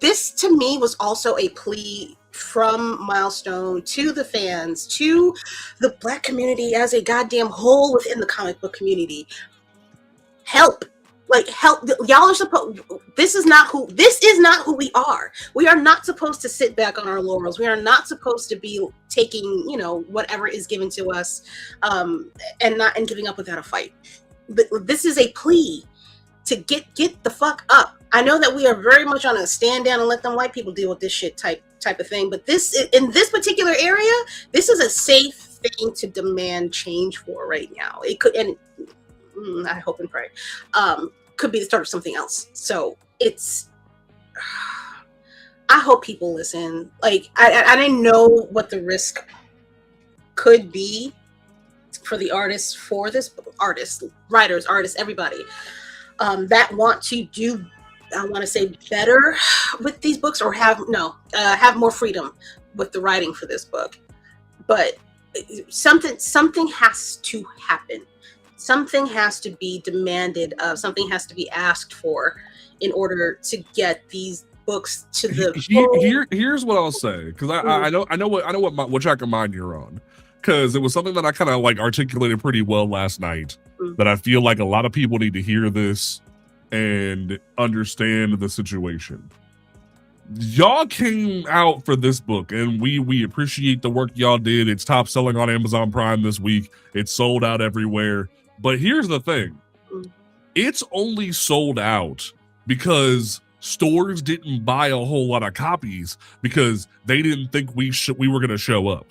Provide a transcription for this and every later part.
this to me was also a plea from Milestone to the fans, to the Black community as a goddamn whole within the comic book community. Help. Like, help. Y'all are supposed, this is not who we are. We are not supposed to sit back on our laurels. We are not supposed to be taking, whatever is given to us, and giving up without a fight. But this is a plea to get the fuck up. I know that we are very much on a stand down and let them white people deal with this shit type of thing, but this, in this particular area, this is a safe thing to demand change for right now. It could, and I hope and pray, could be the start of something else. So it's, I hope people listen. Like, I didn't know what the risk could be for the artists, writers, everybody that want to do, I want to say, better with these books, or have more freedom with the writing for this book. But something has to happen. Something has to be demanded of, something has to be asked for in order to get these books to the Here's what I'll say, because I know what track of mind you're on, because it was something that I kind of like articulated pretty well last night, that I feel like a lot of people need to hear this and understand the situation. Y'all came out for this book, and we appreciate the work y'all did. It's top selling on Amazon Prime this week. It's sold out everywhere. But here's the thing. It's only sold out because stores didn't buy a whole lot of copies, because they didn't think we were going to show up.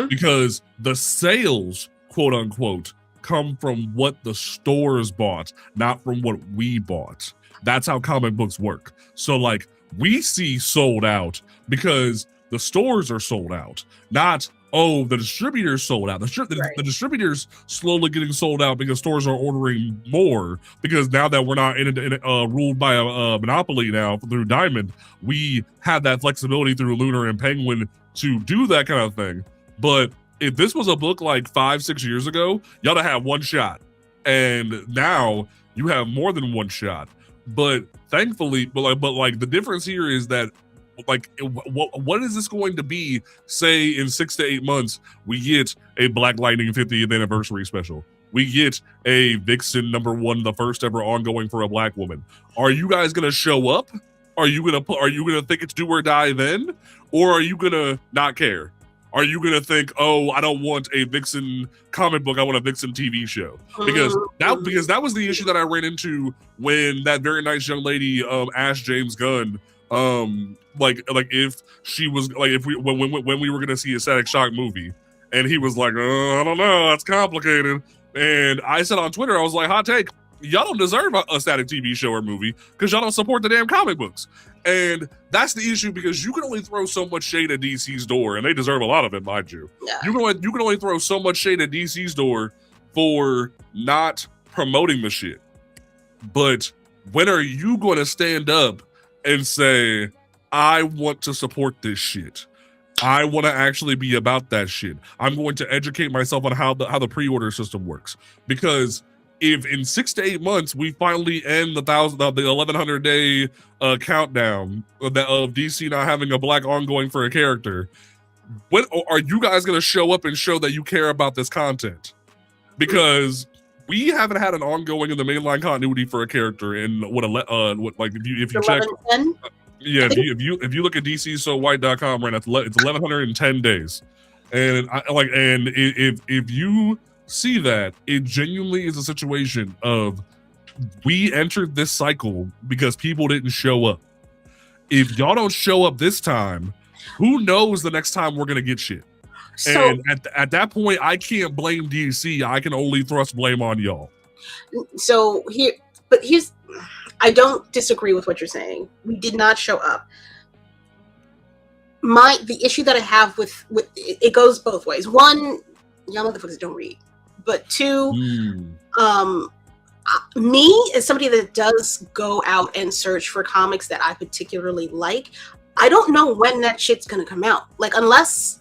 Because the sales, quote unquote, come from what the stores bought, not from what we bought. That's how comic books work. So like, we see sold out because the stores are sold out, not, oh, the distributors sold out. The distributors slowly getting sold out because stores are ordering more, because now that we're not ruled by a monopoly now through Diamond, we have that flexibility through Lunar and Penguin to do that kind of thing. But if this was a book like 5-6 years ago, y'all have one shot, and now you have more than one shot. But thankfully, but the difference here is that, like, what is this going to be? Say in 6 to 8 months, we get a Black Lightning 50th anniversary special. We get a Vixen #1, the first ever ongoing for a Black woman. Are you guys gonna show up? Are you gonna think it's do or die then, or are you gonna not care? Are you gonna think, oh, I don't want a Vixen comic book, I want a Vixen TV show? Because that was the issue that I ran into when that very nice young lady asked James Gunn, like if she was like, if we when we were gonna see a Static Shock movie, and he was like, I don't know, that's complicated. And I said on Twitter, I was like, hot take, y'all don't deserve a Static TV show or movie because y'all don't support the damn comic books. And that's the issue, because you can only throw so much shade at DC's door, and they deserve a lot of it, mind you. Yeah. You can only throw so much shade at DC's door for not promoting the shit. But when are you going to stand up and say, I want to support this shit? I want to actually be about that shit. I'm going to educate myself on how the pre-order system works. Because if in 6 to 8 months we finally end the 1100 day countdown of DC not having a Black ongoing for a character, when are you guys going to show up and show that you care about this content? Because we haven't had an ongoing in the mainline continuity for a character in if you check, if you look at DCSoWhite.com right now, it's 1110 days, and if you see that, it genuinely is a situation of, we entered this cycle because people didn't show up. If y'all don't show up this time, who knows the next time we're gonna get shit. So, and at that point, I can't blame DC. I can only thrust blame on y'all. So I don't disagree with what you're saying. We did not show up. The issue that I have with it goes both ways. One, y'all motherfuckers don't read. But two, me as somebody that does go out and search for comics that I particularly like, I don't know when that shit's gonna come out. Like, unless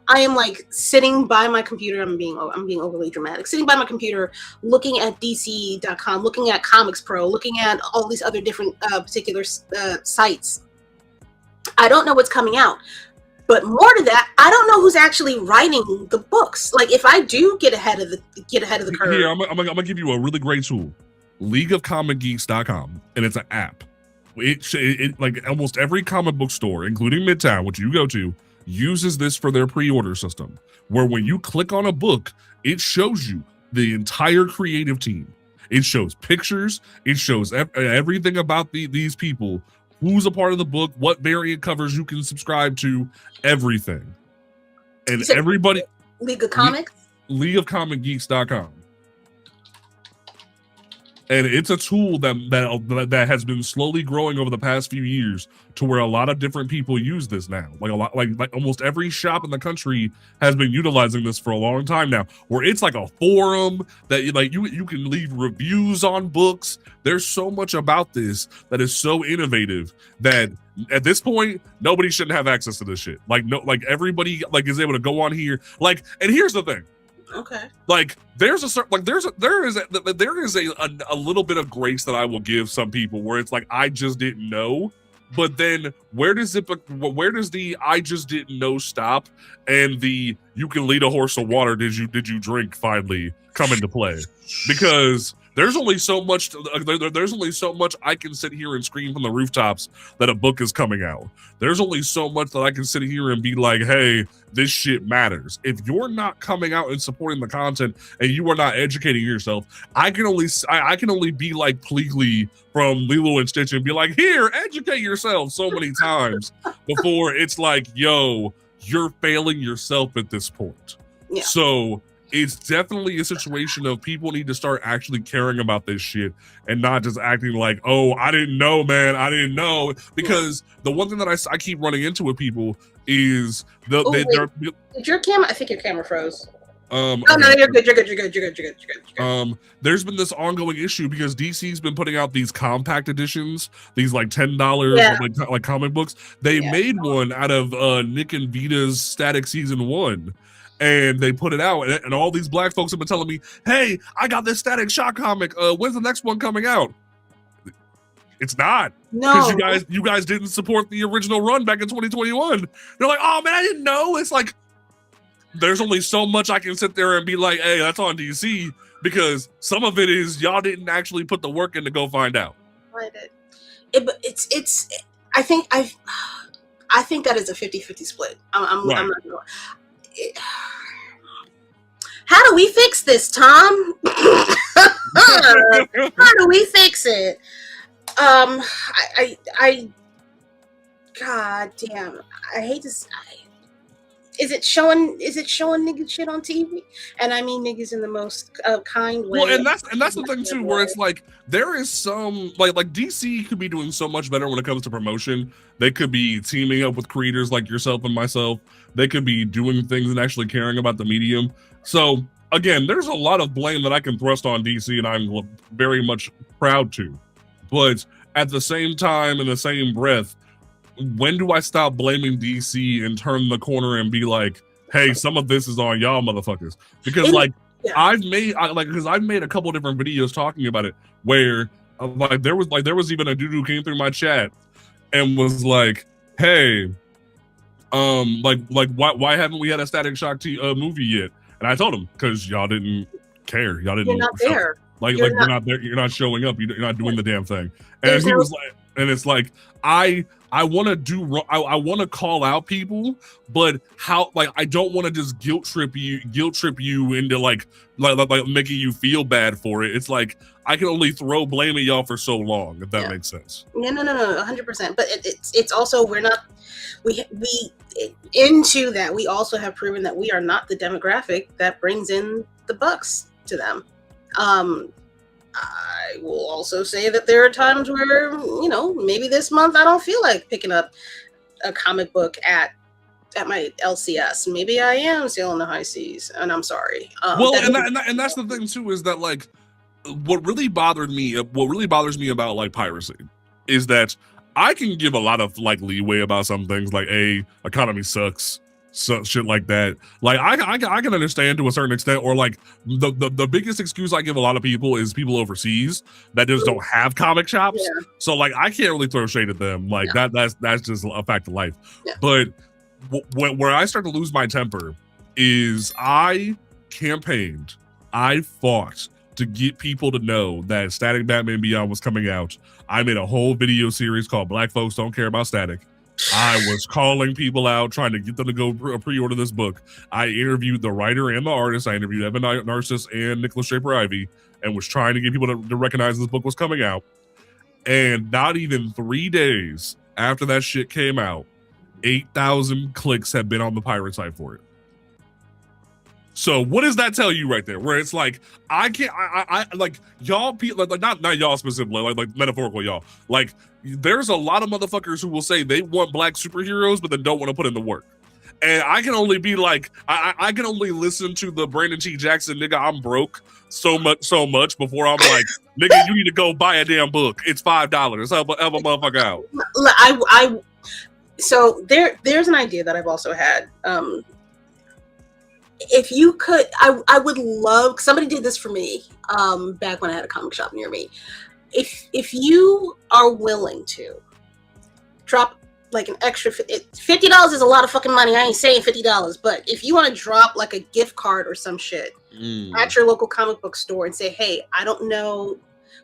I am like sitting by my computer. I'm being overly dramatic. Sitting by my computer, looking at DC.com, looking at Comics Pro, looking at all these other different particular sites. I don't know what's coming out. But more to that, I don't know who's actually writing the books. Like, if I do get ahead of the curve. Here, I'm gonna give you a really great tool, leagueofcomicgeeks.com, and it's an app. It like almost every comic book store, including Midtown, which you go to, uses this for their pre-order system, where when you click on a book, it shows you the entire creative team. It shows pictures. It shows everything about these people. Who's a part of the book, what variant covers you can subscribe to, everything. And everybody... League of Comics? Leagueofcomicgeeks.com. And it's a tool that has been slowly growing over the past few years to where a lot of different people use this now. Like almost every shop in the country has been utilizing this for a long time now, where it's like a forum that you can leave reviews on books. There's so much about this that is so innovative that at this point, nobody shouldn't have access to this shit. Everybody is able to go on here. And here's the thing. Okay. There is a little bit of grace that I will give some people where it's like, I just didn't know. But then where does the I just didn't know stop and the you can lead a horse to water did you drink finally come into play? Because there's only so much I can sit here and scream from the rooftops that a book is coming out. There's only so much that I can sit here and be like, hey, this shit matters. If you're not coming out and supporting the content and you are not educating yourself, I can only be like Pleakley from Lilo and Stitch and be like, here, educate yourself so many times before it's like, yo, you're failing yourself at this point. Yeah. So it's definitely a situation of people need to start actually caring about this shit and not just acting like, oh, I didn't know, man. I didn't know. Because the one thing that I keep running into with people is did your camera? I think your camera froze. No, you're good. There's been this ongoing issue because DC's been putting out these compact editions, these like $10 like comic books. They made one out of Nick and Vita's Static Season 1. And they put it out, and all these black folks have been telling me, hey, I got this Static Shock comic. When's the next one coming out? It's not. No. Because you guys didn't support the original run back in 2021. They're like, oh, man, I didn't know. It's like, there's only so much I can sit there and be like, hey, that's on DC, because some of it is y'all didn't actually put the work in to go find out. I think that is a 50-50 split. I'm not gonna. How do we fix this, Tom? How do we fix it? God damn, I hate this. Is it showing niggas shit on TV? And I mean niggas in the most kind way. Well, and that's the thing too, where it's like there is some like DC could be doing so much better when it comes to promotion. They could be teaming up with creators like yourself and myself. They could be doing things and actually caring about the medium. So again, there's a lot of blame that I can thrust on DC, and I'm very much proud to. But at the same time, in the same breath, when do I stop blaming DC and turn the corner and be like, hey, some of this is on y'all motherfuckers? Because I've made a couple different videos talking about it where there was even a dude who came through my chat and was like, hey, why haven't we had a Static Shock movie yet? And I told him, because y'all didn't care. Y'all didn't. You're not there. You're not there. You're not showing up. You're not doing the damn thing. And he was like, and it's like, I want to call out people, but how, I don't want to just guilt trip you into like making you feel bad for it. It's like, I can only throw blame at y'all for so long, if that makes sense. No, 100%. But it's also, we into that, we also have proven that we are not the demographic that brings in the bucks to them. I will also say that there are times where, maybe this month I don't feel like picking up a comic book at my LCS. Maybe I am sailing the high seas, and I'm sorry. And that's the thing too, is that what really bothers me about piracy is that I can give a lot of leeway about some things, economy sucks. So shit like that. Like I can understand to a certain extent, or like the biggest excuse I give a lot of people is people overseas that just don't have comic shops. Yeah. So like I can't really throw shade at them. Like that's just a fact of life. Yeah. But where I start to lose my temper is I campaigned, I fought to get people to know that Static Batman Beyond was coming out. I made a whole video series called Black Folks Don't Care About Static. I was calling people out, trying to get them to go pre-order this book. I interviewed the writer and the artist. I interviewed Evan Narcissus and Nicholas Draper-Ivy, and was trying to get people to recognize this book was coming out. And not even 3 days after that shit came out, 8,000 clicks have been on the pirate site for it. So what does that tell you right there? Where it's like, I can't, I like y'all people, like not y'all specifically, like metaphorical y'all. Like there's a lot of motherfuckers who will say they want black superheroes, but then don't want to put in the work. And I can only be like, I can only listen to the Brandon T. Jackson, nigga, I'm broke so much before I'm like, nigga, you need to go buy a damn book. It's $5. Help a motherfucker out. So there's an idea that I've also had. If you could, I would love, somebody did this for me back when I had a comic shop near me. If you are willing to drop like an extra $50 is a lot of fucking money. I ain't saying $50, but if you want to drop like a gift card or some shit at your local comic book store and say, hey, I don't know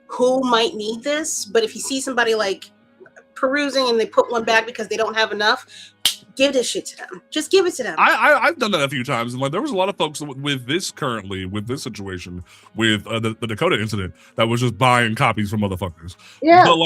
who might need this, but if you see somebody like perusing and they put one back because they don't have enough, give this shit to them. Just give it to them. I've done that a few times, and like there was a lot of folks with this situation with the Dakota incident that was just buying copies from motherfuckers. Yeah. But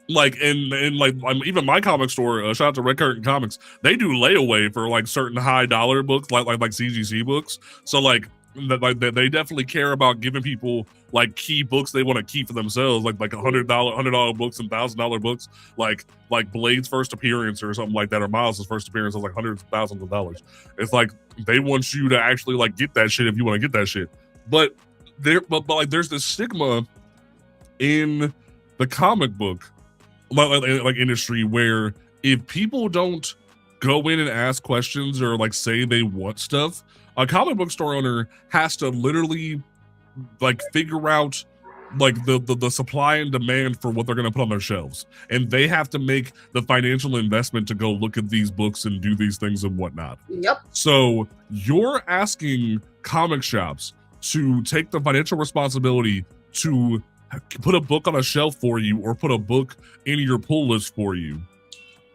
like in like even my comic store, shout out to Red Curtain Comics, they do layaway for like certain high dollar books, like CGC books. So like they definitely care about giving people like key books they want to keep for themselves, like $100 books and $1,000 books, like Blade's first appearance or something like that, or Miles' first appearance was like hundreds of thousands of dollars. It's like they want you to actually like get that shit if you want to get that shit. But like there's this stigma in the comic book like industry where if people don't go in and ask questions or like say they want stuff, a comic book store owner has to literally like figure out like the supply and demand for what they're going to put on their shelves, and they have to make the financial investment to go look at these books and do these things and whatnot. Yep. So you're asking comic shops to take the financial responsibility to put a book on a shelf for you or put a book in your pull list for you.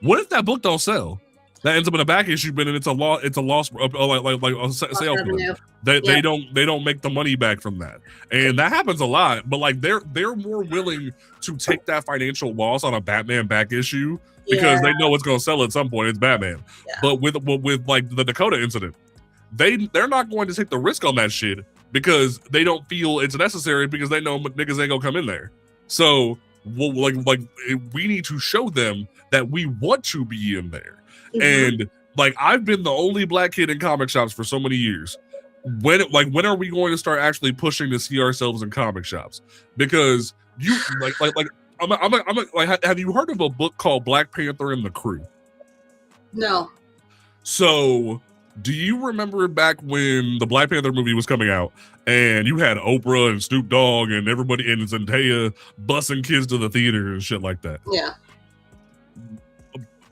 What if that book don't sell? That ends up in a back issue, but it's a loss, like a sale for them. They don't make the money back from that, and that happens a lot. But like they're more willing to take that financial loss on a Batman back issue because they know it's going to sell at some point. It's Batman. Yeah. But with like the Dakota incident, they're not going to take the risk on that shit because they don't feel it's necessary because they know niggas ain't gonna come in there. So we need to show them that we want to be in there. Mm-hmm. And like I've been the only black kid in comic shops for so many years. When are we going to start actually pushing to see ourselves in comic shops? Because you have you heard of a book called Black Panther and the Crew? No. So do you remember back when the Black Panther movie was coming out and you had Oprah and Snoop Dogg and everybody and Zendaya busing kids to the theater and shit like that? Yeah.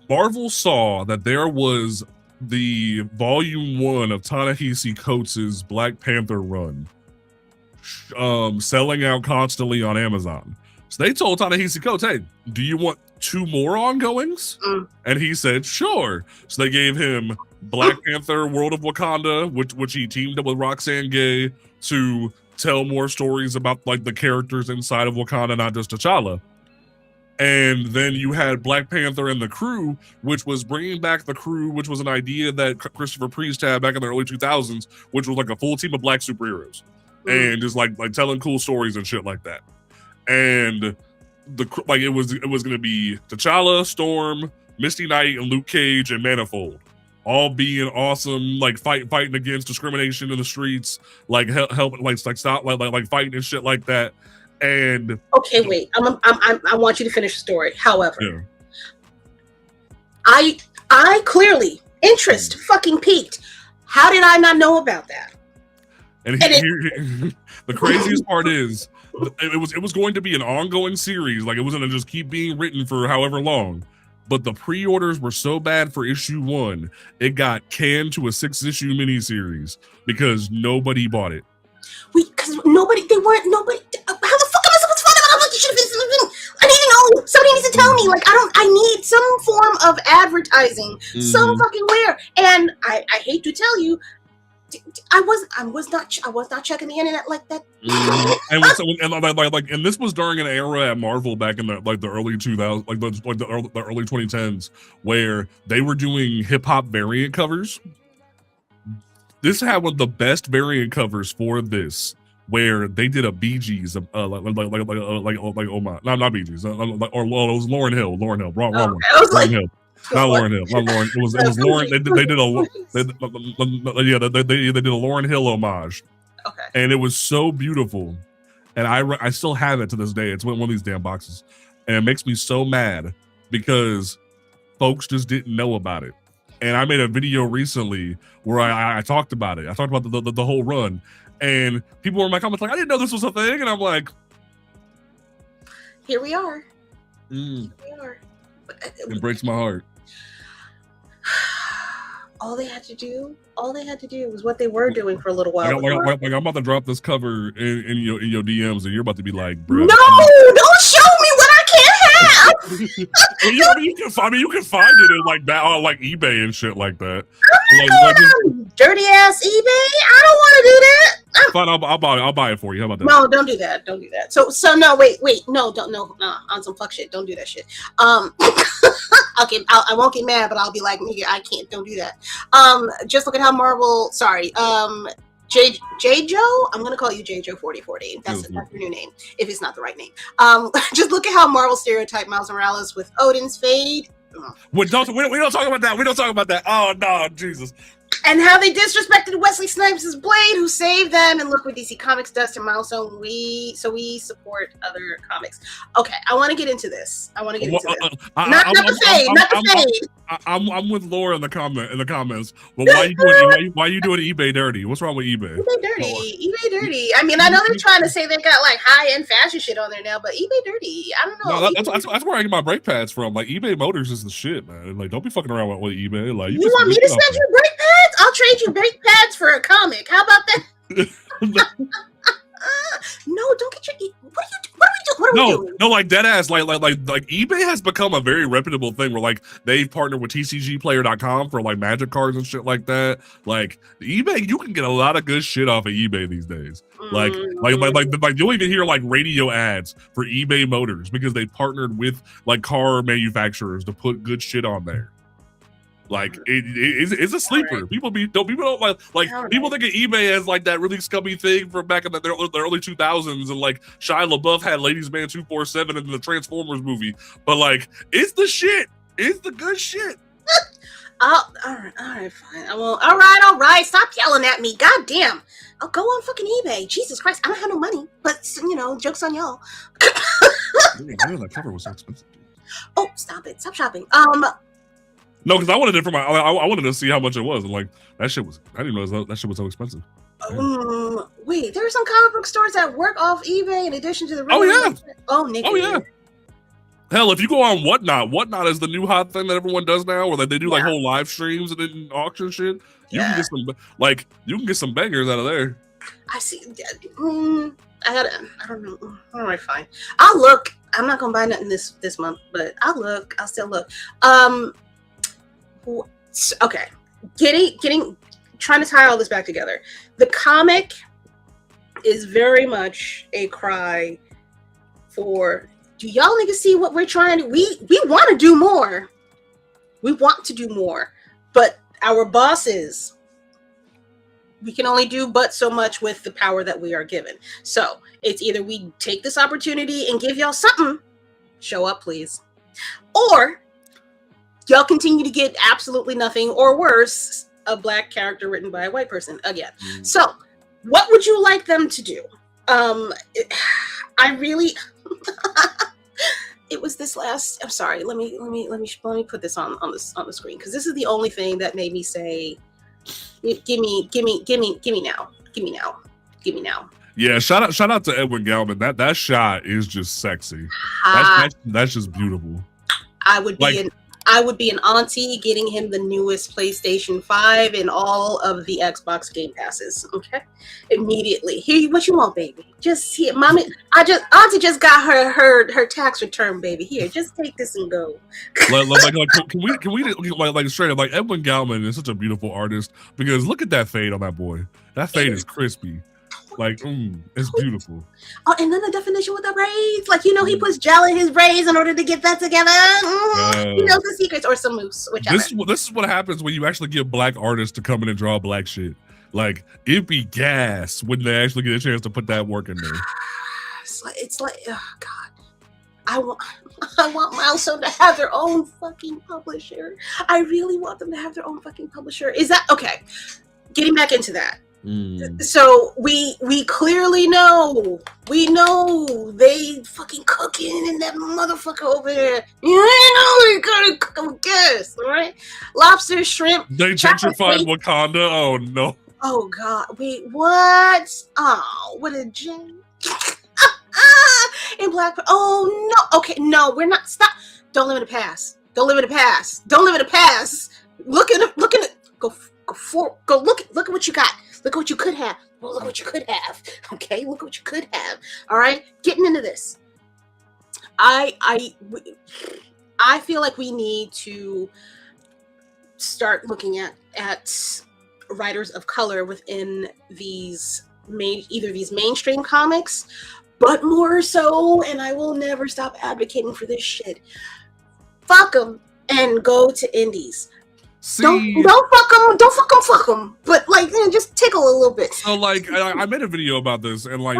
Marvel saw that there was the volume 1 of Ta-Nehisi Coates' Black Panther run selling out constantly on Amazon. So they told Ta-Nehisi Coates, hey, do you want 2 more ongoings? And he said, sure. So they gave him Black Panther World of Wakanda, which he teamed up with Roxane Gay to tell more stories about like the characters inside of Wakanda, not just T'Challa. And then you had Black Panther and the Crew, which was bringing back the Crew, which was an idea that Christopher Priest had back in the early 2000s, which was like a full team of black superheroes and just like telling cool stories and shit like that. And it was going to be T'Challa, Storm, Misty Knight, and Luke Cage and Manifold, all being awesome, like fighting against discrimination in the streets, like helping, like stop, like fighting and shit like that. And okay, wait. I want you to finish the story. However, I clearly Interest fucking peaked. How did I not know about that? And the craziest part is, it was going to be an ongoing series. Like, it was going to just keep being written for however long. But the pre-orders were so bad for issue 1, it got canned to a 6-issue miniseries because nobody bought it. Because nobody. How the fuck am I supposed to find out? I'm like, you should have been. I need to know. Somebody needs to tell me. Like, I need some form of advertising, some fucking where. And I hate to tell you, I was not checking the internet like that. And this was during an era at Marvel back in the early 2000s, the early 2010s, where they were doing hip hop variant covers. This had one of the best variant covers for this, where they did a Bee Gees, like oh my, not Bee Gees, or it was Lauryn Hill, wrong one, Lauryn Hill. Not Lauryn Hill. Not Lauren. It was Lauren. They did a Lauryn Hill homage. Okay. And it was so beautiful. And I still have it to this day. It's one of these damn boxes. And it makes me so mad because folks just didn't know about it. And I made a video recently where I talked about it. I talked about the whole run. And people were in my comments like, I didn't know this was a thing. And I'm like, here we are. Here we are. It breaks my heart. All they had to do was what they were doing for a little while. Like I'm about to drop this cover in your DMs, and you're about to be like, bro. No, don't show me what I can't have. you can find it in like eBay and shit like that. Dirty ass eBay. I don't want to do that. Fine, I'll buy it for you. How about that? No, don't do that. Don't do that. So no, wait, no, don't on some fuck shit. Don't do that shit. I won't get mad, but I'll be like, nigga, I can't. Don't do that. Just look at how Marvel. Sorry, J Joe. I'm gonna call you J Joe 4040. That's your new name, if it's not the right name. Just look at how Marvel stereotyped Miles Morales with Odin's Fade. We don't talk about that. We don't talk about that. Oh no, Jesus. And how they disrespected Wesley Snipes' Blade, who saved them, and look what DC Comics does to Milestone. We support other comics. Okay, I want to get into this. Not the fade. I'm with Laura in the comments. Well, why you doing eBay dirty? What's wrong with eBay? eBay dirty. I mean, I know they're trying to say they got like high end fashion shit on there now, but eBay dirty. I don't know. No, that's where I get my brake pads from. Like, eBay Motors is the shit, man. Like, don't be fucking around with eBay. Like, you want me to send you brake pads? I'll trade you brake pads for a comic. How about that? No, don't get your. What are we doing? No, like dead ass. Like eBay has become a very reputable thing where like they've partnered with TCGplayer.com for like Magic cards and shit like that. Like eBay, you can get a lot of good shit off of eBay these days. Like you'll even hear like radio ads for eBay Motors because they partnered with like car manufacturers to put good shit on there. Like it's a sleeper. Right. People don't like people think of eBay as like that really scummy thing from back in the early 2000s, and like Shia LaBeouf had Ladies Man 247 in the Transformers movie. But like, it's the shit. It's the good shit. All right, fine. I won't. All right. Stop yelling at me. God damn. I'll go on fucking eBay. Jesus Christ, I don't have no money. But jokes on y'all. That cover was so expensive. Oh, stop it. Stop shopping. No, because I wanted it for I wanted to see how much it was, and like that shit was. I didn't know that shit was so expensive. Wait, there are some comic book stores that work off eBay in addition to the. Oh yeah. Nigga. Oh yeah. Hell, if you go on Whatnot is the new hot thing that everyone does now, where they do like whole live streams and then auction shit. You can get some bangers out of there. I see. I don't know. All right, fine. I'll look. I'm not gonna buy nothing this month, but I'll look. I'll still look. Okay, trying to tie all this back together. The comic is very much a cry for, do y'all niggas see what we're trying to do? We want to do more. We want to do more, but our bosses, we can only do but so much with the power that we are given. So it's either we take this opportunity and give y'all something, show up please, or y'all continue to get absolutely nothing, or worse, a black character written by a white person again. So what would you like them to do? I really it was this last. I'm sorry. Let me put this on the screen, because this is the only thing that made me say, give me now. Yeah, shout out to Edwin Gallman. That shot is just sexy. That's just beautiful. I would be an auntie getting him the newest PlayStation 5 and all of the Xbox Game Passes. Okay, immediately. Here, what you want, baby? Just here, mommy. Auntie just got her tax return, baby. Here, just take this and go. Can we like straight up, like, Edwin Gallman is such a beautiful artist, because look at that fade on that boy. That fade is crispy. Like, it's beautiful. Oh, and then the definition with the braids. Like, he puts gel in his braids in order to get that together. He knows the secrets, or some mousse, whichever. This is what happens when you actually get black artists to come in and draw black shit. Like, it'd be gas when they actually get a chance to put that work in there. It's like, oh, God. I want Milestone to have their own fucking publisher. I really want them to have their own fucking publisher. Is that, okay. Getting back into that. So we clearly know, they fucking cooking in that motherfucker over there. We gotta cook them gas, all right? Lobster, shrimp. They gentrified Wakanda. Oh no. Oh God. Wait, what? Oh, what a gem. In Black. Oh no. Okay, no, we're not. Stop. Don't live in the past. Don't live in the past. Don't live in the past. Look at it. Go look at what you got. Look at what you could have. Well, look what you could have. Okay, look what you could have. All right, getting into this. I feel like we need to start looking at writers of color within these mainstream comics, but more so, and I will never stop advocating for this shit. Fuck them and go to indies. See, don't fuck them. But like, just tickle a little bit. So like, I made a video about this, and like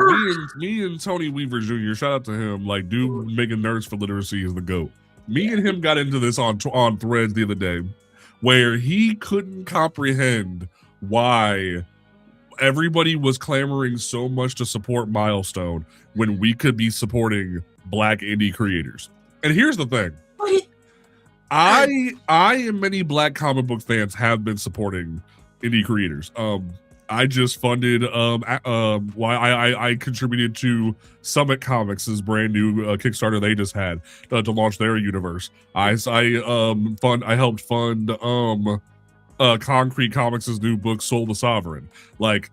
me and Tony Weaver Jr. Shout out to him. Like, dude, making Nerds for Literacy is the GOAT. Me and him got into this on Threads the other day, where he couldn't comprehend why everybody was clamoring so much to support Milestone when we could be supporting Black indie creators. And here's the thing. I and many Black comic book fans have been supporting indie creators. I just funded I contributed to Summit Comics' brand new Kickstarter they just had to launch their universe. I helped fund Concrete Comics' new book Soul the Sovereign. Like,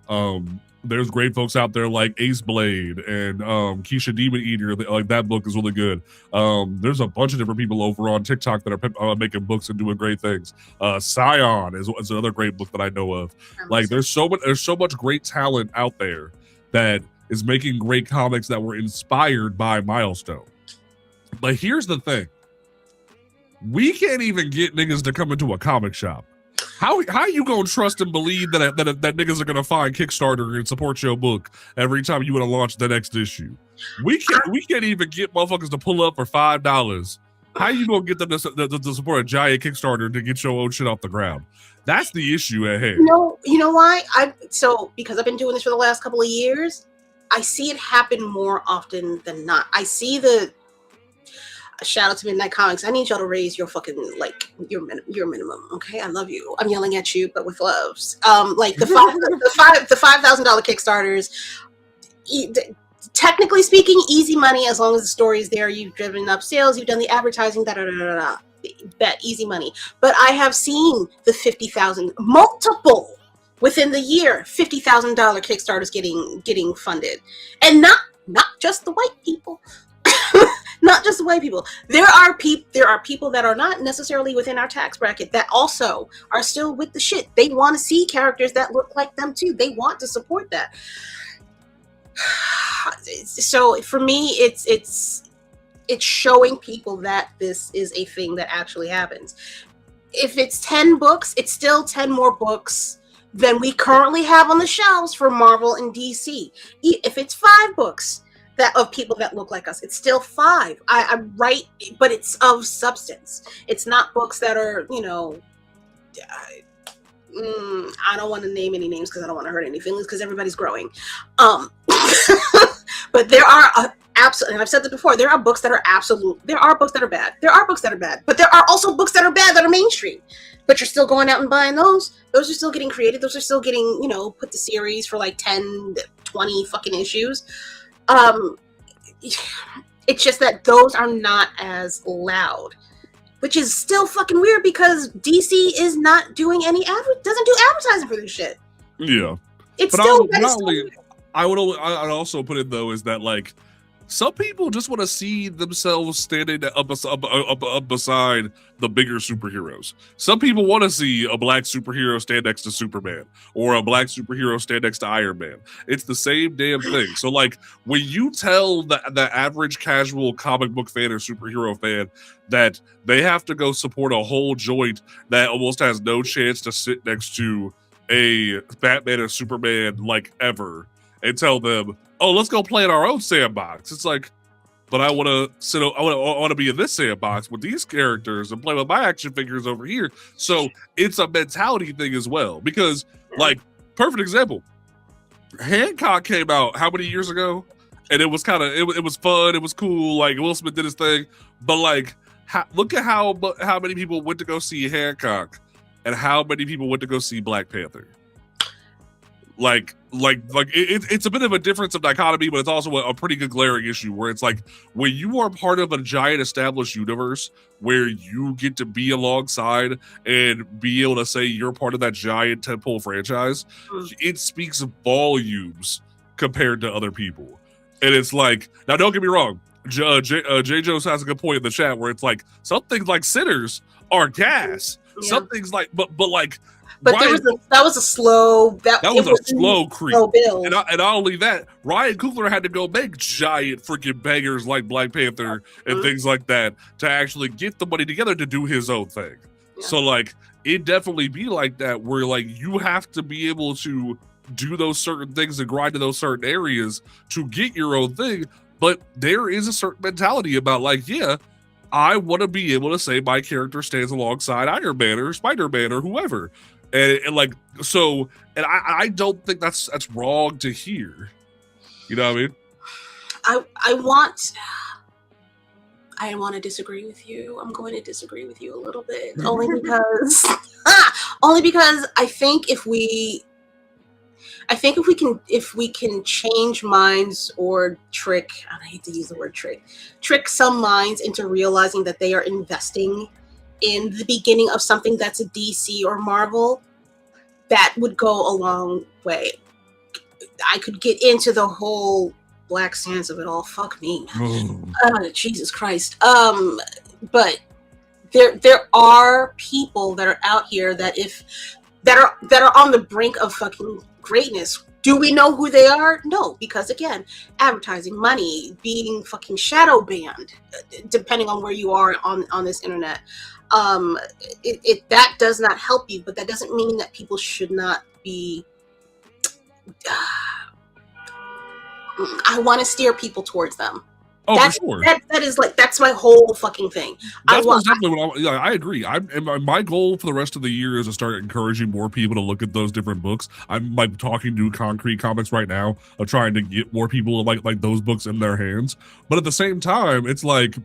there's great folks out there like Ace Blade and Keisha Demon Eater. Like, that book is really good. There's a bunch of different people over on TikTok that are making books and doing great things. Scion is another great book that I know of. Like, there's so much great talent out there that is making great comics that were inspired by Milestone. But here's the thing. We can't even get niggas to come into a comic shop. How you gonna trust and believe that niggas are gonna find Kickstarter and support your book every time you want to launch the next issue? We can't even get motherfuckers to pull up for $5. How you gonna get them to support a giant Kickstarter to get your own shit off the ground? That's the issue at hand. You know why? Because I've been doing this for the last couple of years, I see it happen more often than not. I see shout out to Midnight Comics. I need y'all to raise your fucking, like, your minimum. Okay, I love you. I'm yelling at you, but with loves. Like the $5,000 Kickstarters. Technically speaking, easy money as long as the story is there. You've driven up sales. You've done the advertising. Bet easy money. But I have seen the 50,000 multiple within the year. $50,000 Kickstarters getting funded, and not just the white people. Not just the white people. There are people that are not necessarily within our tax bracket that also are still with the shit. They want to see characters that look like them too. They want to support that. So for me, it's showing people that this is a thing that actually happens. If it's 10 books, it's still 10 more books than we currently have on the shelves for Marvel and DC. If it's 5 books of people that look like us, it's still 5. I'm right, but it's of substance. It's not books that are, I don't want to name any names because I don't want to hurt any feelings because everybody's growing. But there are absolutely, and I've said that before, there are books that are there are books that are bad. There are books that are bad, but there are also books that are bad that are mainstream. But you're still going out and buying those. Those are still getting created. Those are still getting, put to series for like 10, 20 fucking issues. It's just that those are not as loud, which is still fucking weird because DC is not doing doesn't do advertising for this shit. Yeah. It's but still I'd also put it though is that like some people just want to see themselves standing up beside the bigger superheroes. Some people want to see a black superhero stand next to Superman or a black superhero stand next to Iron Man. It's the same damn thing. So like when you tell the average casual comic book fan or superhero fan that they have to go support a whole joint that almost has no chance to sit next to a Batman or Superman like ever, and tell them, oh, let's go play in our own sandbox. It's like, but I want to be in this sandbox with these characters and play with my action figures over here. So it's a mentality thing as well. Because, like, perfect example, Hancock came out how many years ago? And it was kind of, it was fun. It was cool. Like, Will Smith did his thing. But, like, look at how many people went to go see Hancock and how many people went to go see Black Panther. It's a bit of a difference of dichotomy, but it's also a pretty good glaring issue where it's like when you are part of a giant established universe where you get to be alongside and be able to say you're part of that giant tentpole franchise, it speaks volumes compared to other people. And it's like, now don't get me wrong, J. Jones has a good point in the chat where it's like some things like Sinners are gas. Yeah. Some things like, but like. But that was a slow creep. Slow build. And not only that, Ryan Coogler had to go make giant freaking bangers like Black Panther and things like that to actually get the money together to do his own thing. Yeah. So like it definitely be like that where like you have to be able to do those certain things and grind to those certain areas to get your own thing. But there is a certain mentality about like, yeah, I want to be able to say my character stands alongside Iron Man or Spider-Man or whoever. And like, so, and I don't think that's wrong to hear. You know what I mean? I want to disagree with you. I'm going to disagree with you a little bit, only because I think if we can change minds or trick, I hate to use the word trick some minds into realizing that they are investing in the beginning of something that's a DC or Marvel, that would go a long way. I could get into the whole black stance of it all. Fuck me. Jesus Christ. But there are people that are out here that are on the brink of fucking greatness. Do we know who they are? No, because again, advertising, money, being fucking shadow banned, depending on where you are on this internet. That does not help you, but that doesn't mean that people should not be. I want to steer people towards them. Oh, for sure. That is like, that's my whole fucking thing. That's definitely what I agree. My goal for the rest of the year is to start encouraging more people to look at those different books. I'm like talking to Concrete Comics right now of trying to get more people like those books in their hands. But at the same time, it's like,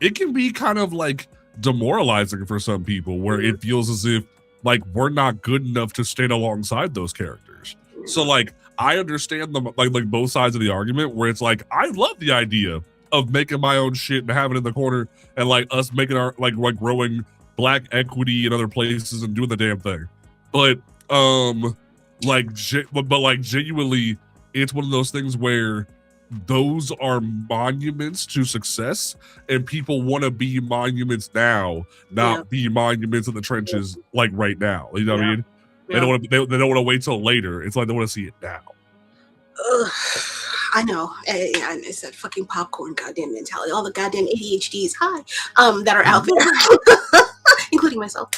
it can be kind of like demoralizing for some people where it feels as if like we're not good enough to stand alongside those characters. So like, I understand them like both sides of the argument where it's like I love the idea of making my own shit and having it in the corner and like us making our like growing black equity in other places and doing the damn thing. But genuinely, it's one of those things where those are monuments to success, and people want to be monuments now, not be monuments in the trenches like right now. You know what I mean? Yeah. They don't want to wait till later. It's like they want to see it now. I know. It's that fucking popcorn goddamn mentality. All the goddamn ADHDs, that are out there, including myself.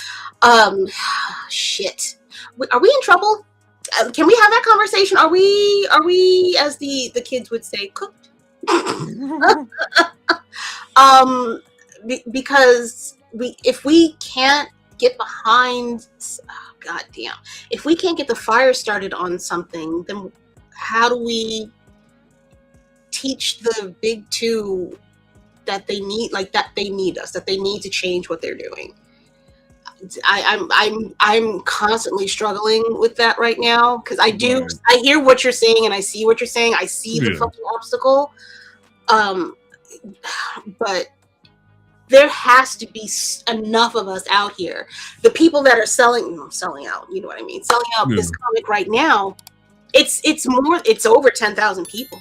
Shit. Are we in trouble? Can we have that conversation? Are we, as the kids would say, cooked? Because if we can't get behind, goddamn, if we can't get the fire started on something, then how do we teach the big two that they need, like that they need us, that they need to change what they're doing. I'm constantly struggling with that right now, because I hear what you're saying and I see what you're saying. I see the fucking obstacle. But there has to be enough of us out here. The people that are selling out, you know what I mean? Selling out this comic right now, it's over 10,000 people.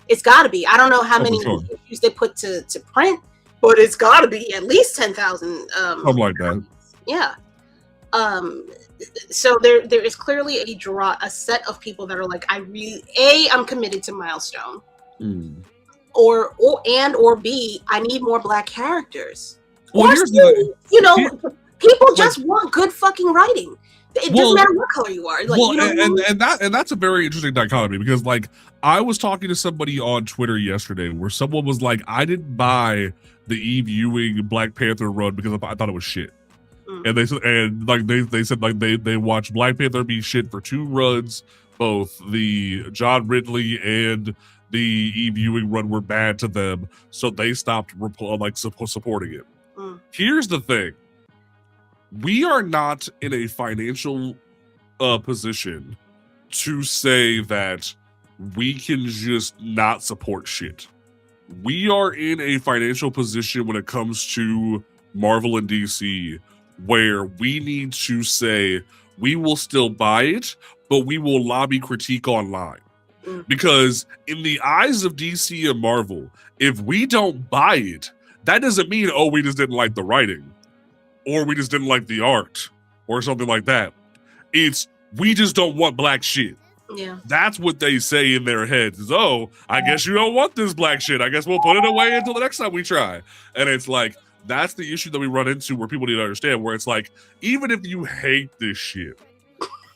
It's got to be. I don't know how many issues they put to print, but it's got to be at least 10,000. Something like that. Yeah. So there is clearly a set of people that are like, I'm committed to Milestone. Or B, I need more Black characters. Well, people just want good fucking writing. It doesn't matter what color you are. Like, and that's a very interesting dichotomy, because like I was talking to somebody on Twitter yesterday where someone was like, I didn't buy the Eve Ewing Black Panther run because I thought it was shit. And they said they watched Black Panther be shit for 2 runs. Both the John Ridley and the Eve Ewing run were bad to them, so they stopped supporting it. Here's the thing: we are not in a financial position to say that we can just not support shit. We are in a financial position when it comes to Marvel and DC where we need to say we will still buy it, but we will lobby critique online. Because in the eyes of DC and Marvel, if we don't buy it, that doesn't mean, oh, we just didn't like the writing, or we just didn't like the art, or something like that. It's, we just don't want Black shit. Yeah. That's what they say in their heads. Is, oh, I guess you don't want this Black shit. I guess we'll put it away until the next time we try. And it's like, that's the issue that we run into, where people need to understand, where it's like, even if you hate this shit,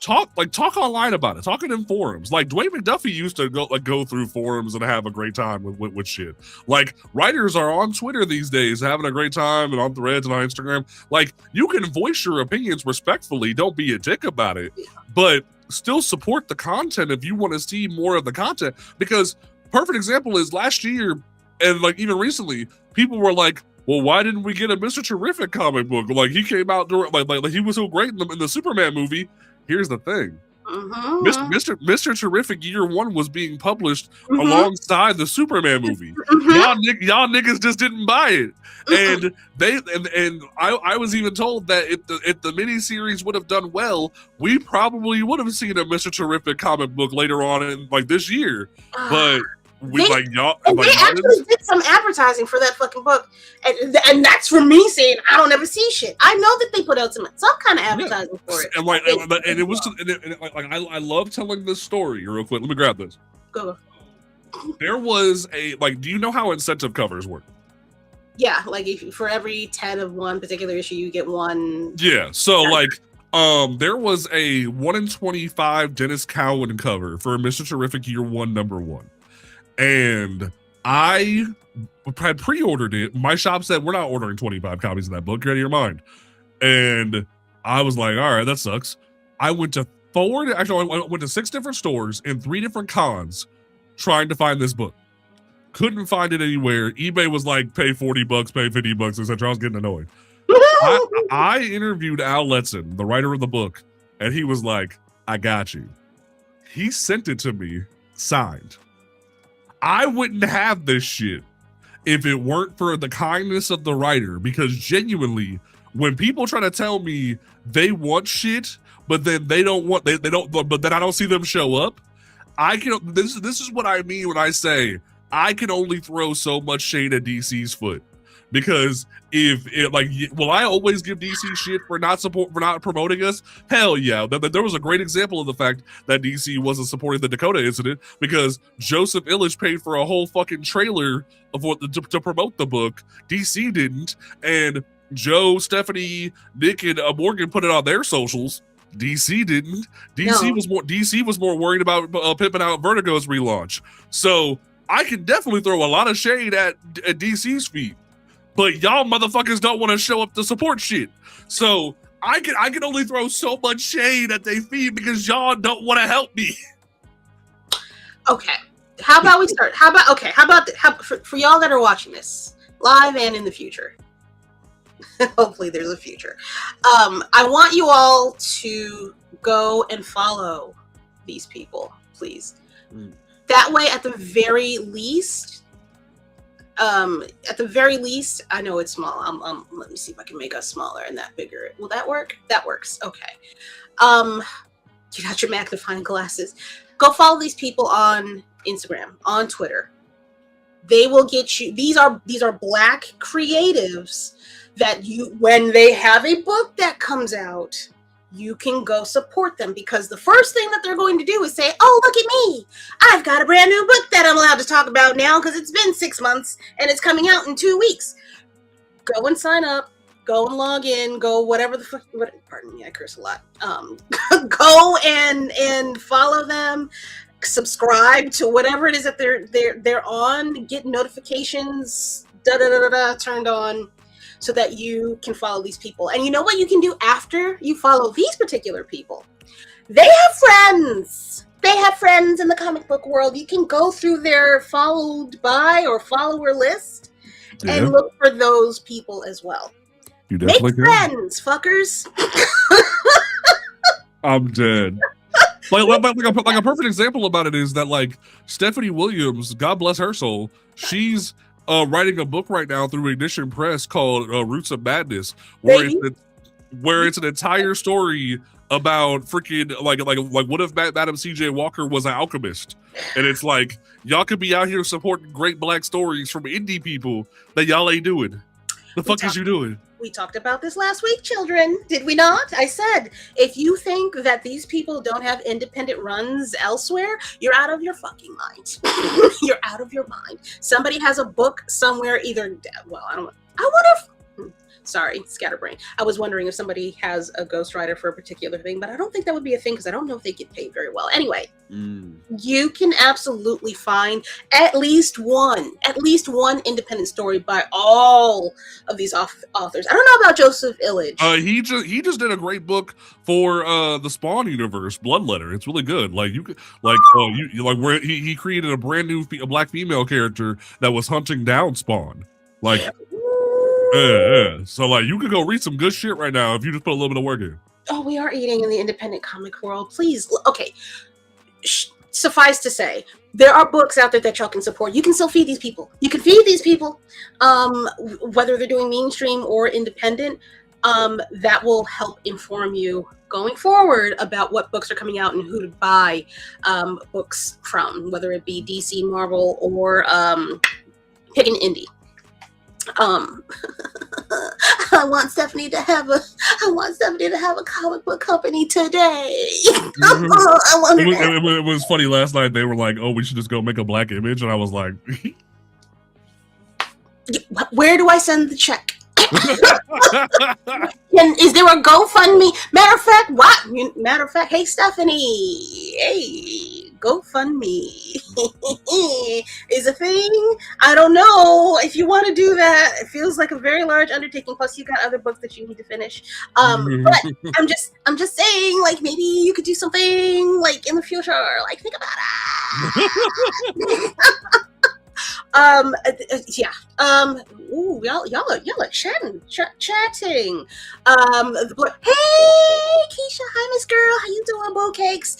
talk online about it. Talk in forums. Like Dwayne McDuffie used to go through forums and have a great time with shit. Like writers are on Twitter these days having a great time, and on Threads and on Instagram. Like, you can voice your opinions respectfully. Don't be a dick about it, but still support the content if you want to see more of the content. Because perfect example is last year, and like even recently, people were like, well, why didn't we get a Mr. Terrific comic book? Like, he came out during, like he was so great in the Superman movie. Here's the thing. Mr. Terrific Year 1 was being published alongside the Superman movie. Y'all niggas just didn't buy it. And I was even told that if the miniseries would have done well, we probably would have seen a Mr. Terrific comic book later on in like this year. But they actually did some advertising for that fucking book, and that's for me saying I don't ever see shit. I know that they put out some kind of advertising for it, and it was I love telling this story real quick. Let me grab this. Go. There was do you know how incentive covers work? Yeah, like if for every 10 of one particular issue, you get one. Yeah, so there was a 1 in 25 Dennis Cowan cover for Mr. Terrific Year 1 #1. And I had pre-ordered it. My shop said, we're not ordering 25 copies of that book. Get out of your mind. And I was like, all right, that sucks. I went to I went to 6 different stores in 3 different cons trying to find this book. Couldn't find it anywhere. eBay was like, pay $40, pay $50, etc. I was getting annoyed. I interviewed Al Letson, the writer of the book, and he was like, I got you. He sent it to me signed. I wouldn't have this shit if it weren't for the kindness of the writer, because genuinely, when people try to tell me they want shit, but then they don't, but then I don't see them show up, this is what I mean when I say I can only throw so much shade at DC's foot. Because will I always give DC shit for not promoting us? Hell yeah. There was a great example of the fact that DC wasn't supporting the Dakota incident because Joseph Illich paid for a whole fucking trailer to promote the book. DC didn't. And Joe, Stephanie, Nick, and Morgan put it on their socials. DC didn't. DC was more worried about pimping out Vertigo's relaunch. So I can definitely throw a lot of shade at DC's feet. But y'all motherfuckers don't want to show up to support shit. So I can only throw so much shade at their feet because y'all don't want to help me. Okay. How about we start? How about for y'all that are watching this live and in the future? Hopefully, there's a future. I want you all to go and follow these people, please. That way, at the very least, I know it's small. Let me see if I can make us smaller and that bigger. Will that work? That works. Okay. Get out your magnifying glasses. Go follow these people on Instagram, on Twitter. They will get you. These are Black creatives that when they have a book that comes out, you can go support them, because the first thing that they're going to do is say, oh, look at me. I've got a brand new book that I'm allowed to talk about now because it's been 6 months and it's coming out in 2 weeks. Go and sign up. Go and log in. Go whatever the fuck. Pardon me, I curse a lot. Go and follow them. Subscribe to whatever it is that they're on. Get notifications turned on, so that you can follow these people. And you know what you can do after you follow these particular people? They have friends. They have friends in the comic book world. You can go through their followed by or follower list and look for those people as well. You definitely Make friends, fuckers. I'm dead. Like a perfect example about it is that, like, Stephanie Williams, God bless her soul, she's writing a book right now through Ignition Press called Roots of Madness, where it's an entire story about freaking like what if Madam C.J. Walker was an alchemist, and it's like, y'all could be out here supporting great Black stories from indie people that y'all ain't doing. The fuck is you doing? We talked about this last week, children. Did we not? I said, if you think that these people don't have independent runs elsewhere, you're out of your fucking mind. You're out of your mind. Somebody has a book somewhere, sorry, scatterbrain. I was wondering if somebody has a ghostwriter for a particular thing, but I don't think that would be a thing because I don't know if they get paid very well. Anyway, you can absolutely find at least one independent story by all of these authors. I don't know about Joseph Illidge. He just did a great book for the Spawn universe, Bloodletter. It's really good. Like you could where he created a brand new Black female character that was hunting down Spawn. Like. Yeah. So, like, you could go read some good shit right now if you just put a little bit of work in. Oh, we are eating in the independent comic world. Please. Okay. Suffice to say, there are books out there that y'all can support. You can still feed these people. You can feed these people, whether they're doing mainstream or independent. That will help inform you going forward about what books are coming out and who to buy books from, whether it be DC, Marvel, or pick an indie. I want Stephanie to have a comic book company today. It was funny last night. They were like, "Oh, we should just go make a Black Image," and I was like, "Where do I send the check?" Is there a GoFundMe? Matter of fact, hey Stephanie, hey, GoFundMe is a thing. I don't know if you want to do that. It feels like a very large undertaking. Plus, you got other books that you need to finish. But I'm just saying, like, maybe you could do something like in the future. Like, think about it. Ooh, y'all are chatting. Hey, Keisha, hi, Miss Girl, how you doing, Bow Cakes?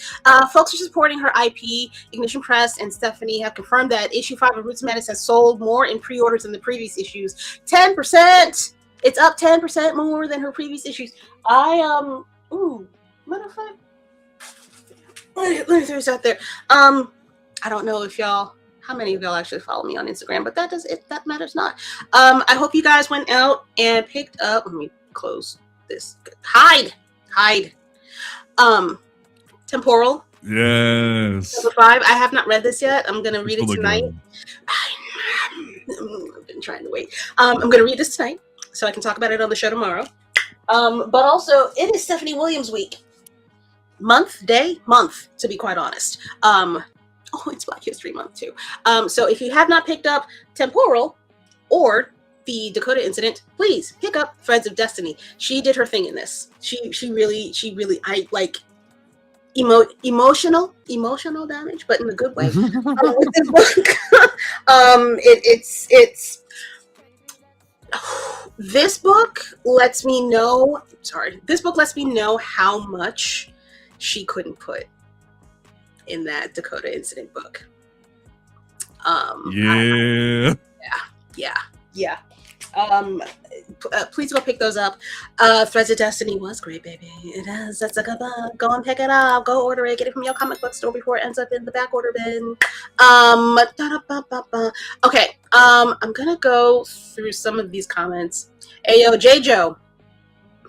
Folks are supporting her IP. Ignition Press and Stephanie have confirmed that issue 5 of Roots of Madness has sold more in pre-orders than the previous issues. 10%. It's up 10% more than her previous issues. Matter of fact, let me throw this out there. I don't know if how many of y'all actually follow me on Instagram, but that matters not. I hope you guys went out and picked up. Let me close this. Hide. Temporal. Yes. Number 5. I have not read this yet. I'm gonna read it tonight. I've been trying to wait. I'm gonna read this tonight so I can talk about it on the show tomorrow. But also, it is Stephanie Williams week. Month, to be quite honest. It's Black History Month too. So if you have not picked up Temporal or the Dakota Incident, please pick up Threads of Destiny. She did her thing in this. She really, emotional damage, but in a good way. With this book, it's this book lets me know. Sorry, this book lets me know how much she couldn't put in that Dakota incident book. Yeah. Please go pick those up. Threads of Destiny was great, baby. It is. That's a good book. Go and pick it up. Go order it. Get it from your comic book store before it ends up in the back order bin. Okay. I'm gonna go through some of these comments. Hey yo, J Joe,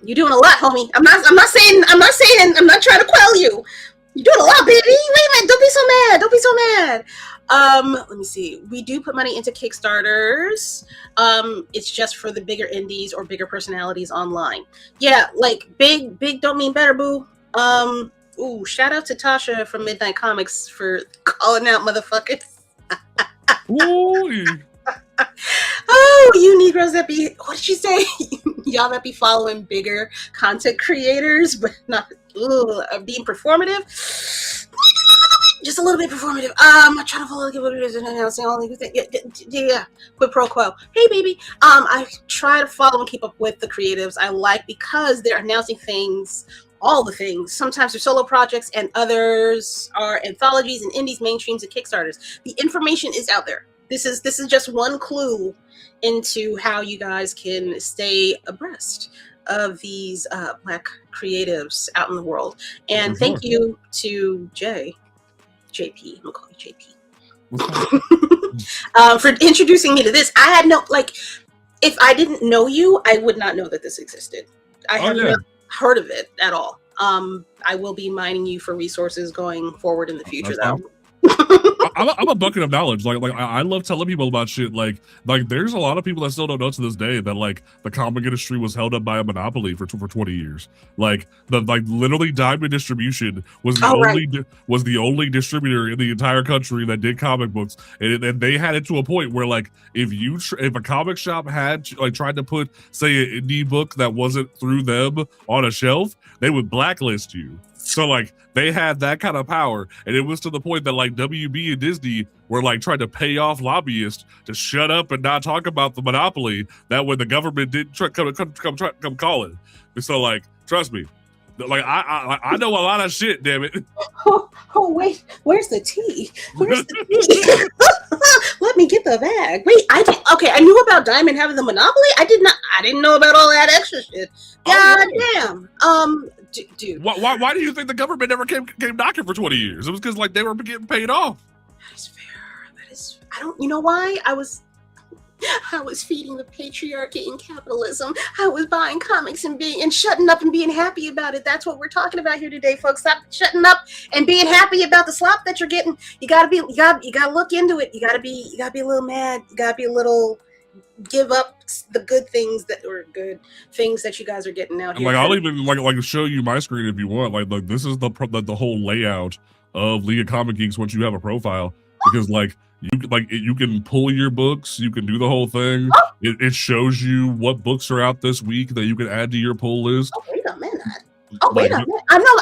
you doing a lot, homie. I'm not trying to quell you. You're doing a lot, baby. Wait a minute. Don't be so mad. Let me see. We do put money into Kickstarters. It's just for the bigger indies or bigger personalities online. Yeah, like big don't mean better, boo. Ooh, shout out to Tasha from Midnight Comics for calling out motherfuckers. Oh, you Negroes that be, what did she say? Y'all that be following bigger content creators, but not being performative. Just a little bit performative. I try to follow what it is and announcing all these things. Yeah. Quid pro quo. Hey, baby. I try to follow and keep up with the creatives I like because they're announcing things, all the things. Sometimes they're solo projects and others are anthologies and indies, mainstreams, and Kickstarters. The information is out there. This is just one clue into how you guys can stay abreast of these Black creatives out in the world. And thank you to JP, I'm gonna call you JP, for introducing me to this. I had no, like, if I didn't know you, I would not know that this existed. I have not heard of it at all. I will be mining you for resources going forward in the future, though. I'm a bucket of knowledge. Like I love telling people about shit. Like there's a lot of people that still don't know to this day that like the comic industry was held up by a monopoly for 20 years. Like literally Diamond Distribution was the only distributor in the entire country that did comic books, and they had it to a point where like if a comic shop had tried to put say an indie book that wasn't through them on a shelf, they would blacklist you. So like they had that kind of power, and it was to the point that like WB and Disney were like trying to pay off lobbyists to shut up and not talk about the monopoly. That way the government didn't come calling. And so like trust me, like I know a lot of shit. Damn it. Oh wait, where's the tea? Where's the tea? Let me get the bag. Wait, I knew about Diamond having the monopoly. I didn't know about all that extra shit. God damn. Dude. Why do you think the government never came knocking for 20 years? It was because like they were getting paid off. That is fair. I don't, you know why? I was feeding the patriarchy and capitalism. I was buying comics and shutting up and being happy about it. That's what we're talking about here today, folks. Stop shutting up and being happy about the slop that you're getting. You gotta look into it. You gotta be a little mad. You gotta be a little, give up the good things that you guys are getting out here. Like I'll even like show you my screen if you want. Like this is the whole layout of League of Comic Geeks once you have a profile, because like you can pull your books, you can do the whole thing. It shows you what books are out this week that you can add to your pull list. Oh, wait a minute. I know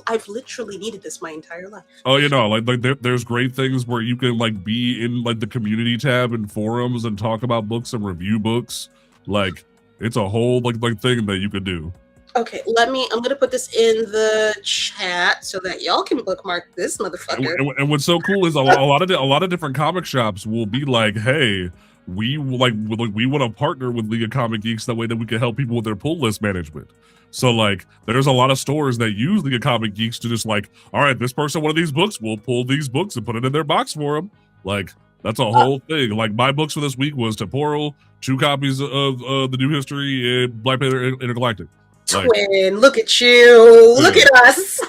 I've literally needed this my entire life. Oh, you know, like there's great things where you can like be in like the community tab and forums and talk about books and review books. Like it's a whole like thing that you could do. Okay, I'm gonna put this in the chat so that y'all can bookmark this motherfucker. And what's so cool is a lot of different comic shops will be like, hey, we want to partner with League of Comic Geeks, that way that we can help people with their pull list management. So like there's a lot of stores that use League of Comic Geeks to just like, all right, this person wanted these books, we'll pull these books and put it in their box for them. Like that's a whole thing. Like my books for this week was Temporal, 2 copies of the New History, and Black Panther Intergalactic. Like, twin, look at you, look at us.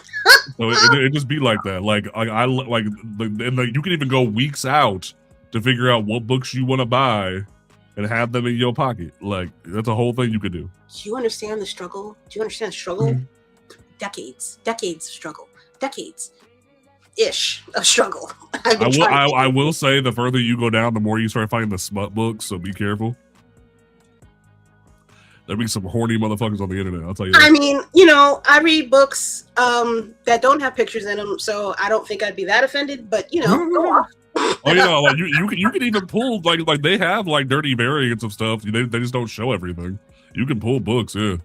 So it just be like that. Like I like you can even go weeks out to figure out what books you want to buy and have them in your pocket. Like that's a whole thing you could do. Do you understand the struggle? Mm-hmm. Decades of struggle. Decades-ish of struggle. I will say the further you go down, the more you start finding the smut books. So be careful. There'll be some horny motherfuckers on the internet. I'll tell you that. I mean, you know, I read books that don't have pictures in them, so I don't think I'd be that offended. But you know, go off. Oh yeah, like you can even pull like they have like dirty variants of stuff. They just don't show everything. You can pull books, yeah.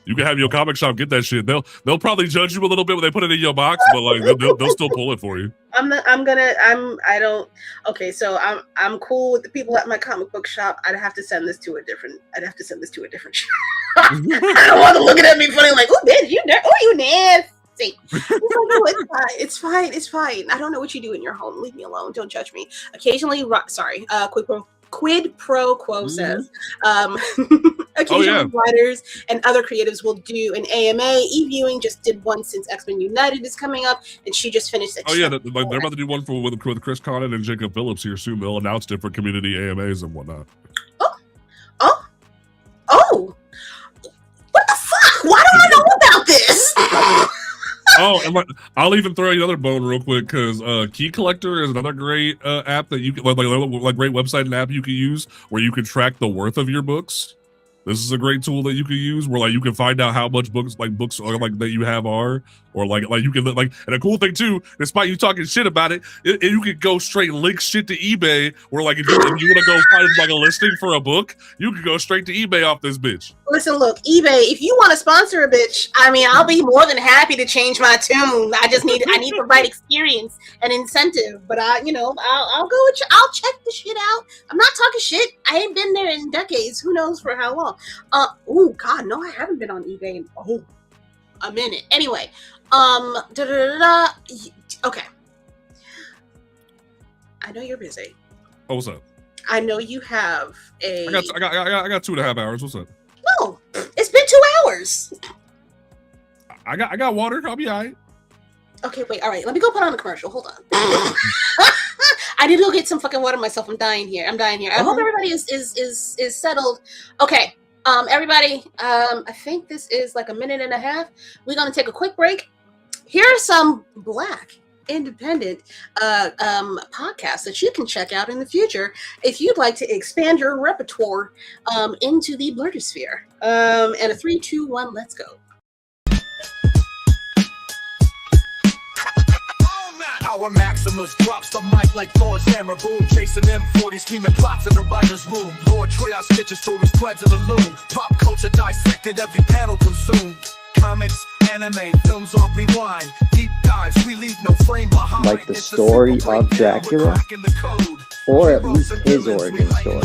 You can have your comic shop get that shit. They'll probably judge you a little bit when they put it in your box, but like they'll still pull it for you. Okay, so I'm cool with the people at my comic book shop. I'd have to send this to a different shop. I don't want them looking at me funny like, oh bitch, you nasty. It's fine. I don't know what you do in your home. Leave me alone. Don't judge me. Occasionally, quid pro quo says, occasionally writers and other creatives will do an AMA. E-viewing just did one since X-Men United is coming up, and she just finished it. They're about to do one with Chris Connon and Jacob Phillips here soon. They'll announce different community AMAs and whatnot. Oh! What the fuck? Why do I know about this? And I'll even throw you another bone real quick because Key Collector is another great app that you can like great website and app you can use where you can track the worth of your books. This is a great tool that you can use where like you can find out how much books or like that you have are, or like you can like, and a cool thing too, despite you talking shit about it, you can go straight link shit to eBay where like if you want to go find like a listing for a book, you can go straight to eBay off this bitch. Listen, look, eBay, if you want to sponsor a bitch, I mean, I'll be more than happy to change my tune. I need the right experience and incentive, but I'll go with you. I'll check the shit out. I'm not talking shit. I ain't been there in decades. Who knows for how long? Oh God, no, I haven't been on eBay in a minute. Anyway, okay. I know you're busy. Oh, what's up? I know you have I got 2.5 hours. What's up? No, it's been 2 hours. I got water. I'll be all right. Okay, wait. All right, let me go put on a commercial. Hold on. I need to go get some fucking water myself. I'm dying here. I hope everybody is settled. Okay. Everybody, I think this is like a minute and a half. We're going to take a quick break. Here are some Black independent podcasts that you can check out in the future if you'd like to expand your repertoire into the Blerdosphere. And a 3, 2, 1, let's go. Our Maximus drops the mic like Thor's hammer, boom, chasing M40, scheming plots in the writer's room. Lord Triage stitches stories, threads in the loom. Pop culture dissected, every panel consumed. Comics, anime, films on rewind. Deep dives, we leave no flame behind. Like the story of Dracula, or at least his origin story,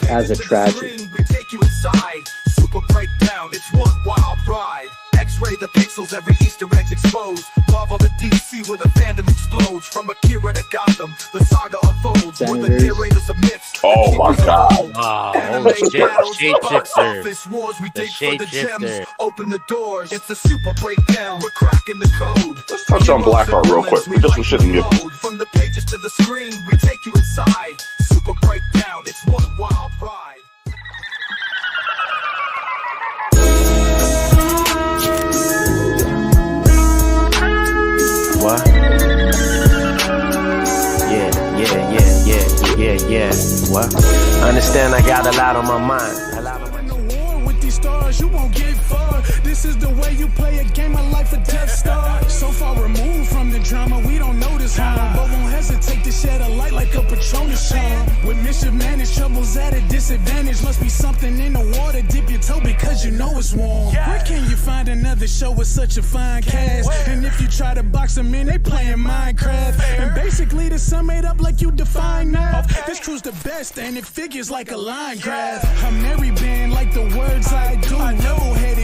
as a tragedy. We take you inside. Super breakdown, it's one wild ride. X-ray the pixels, every Easter egg exposed. Marvel the DC where the fandom explodes. From Akira to Gotham, the saga unfolds. We're the narrators of myths. Oh my god. Wow. Shapeshifter. Office wars, we dig for the Shapeshifter. gems. Open the doors, it's a super breakdown. We're cracking the code. Touch on Blackheart real quick. We just some shit in you. From the pages to the screen, we take you inside. Super breakdown, it's one wild ride. What? Yeah. What? Understand I got a lot on my mind. Stars, you won't get far. This is the way you play a game of life or death star. So far removed from the drama, we don't notice harm, but won't hesitate to shed a light like a Patronus charm. With mischief managed, troubles at a disadvantage. Must be something in the water, dip your toe because you know it's warm. Where can you find another show with such a fine cast? And if you try to box them in, they playing Minecraft. And basically to sum it up like you define math, this crew's the best and it figures like a line graph. A merry band like the words I do. Level-headed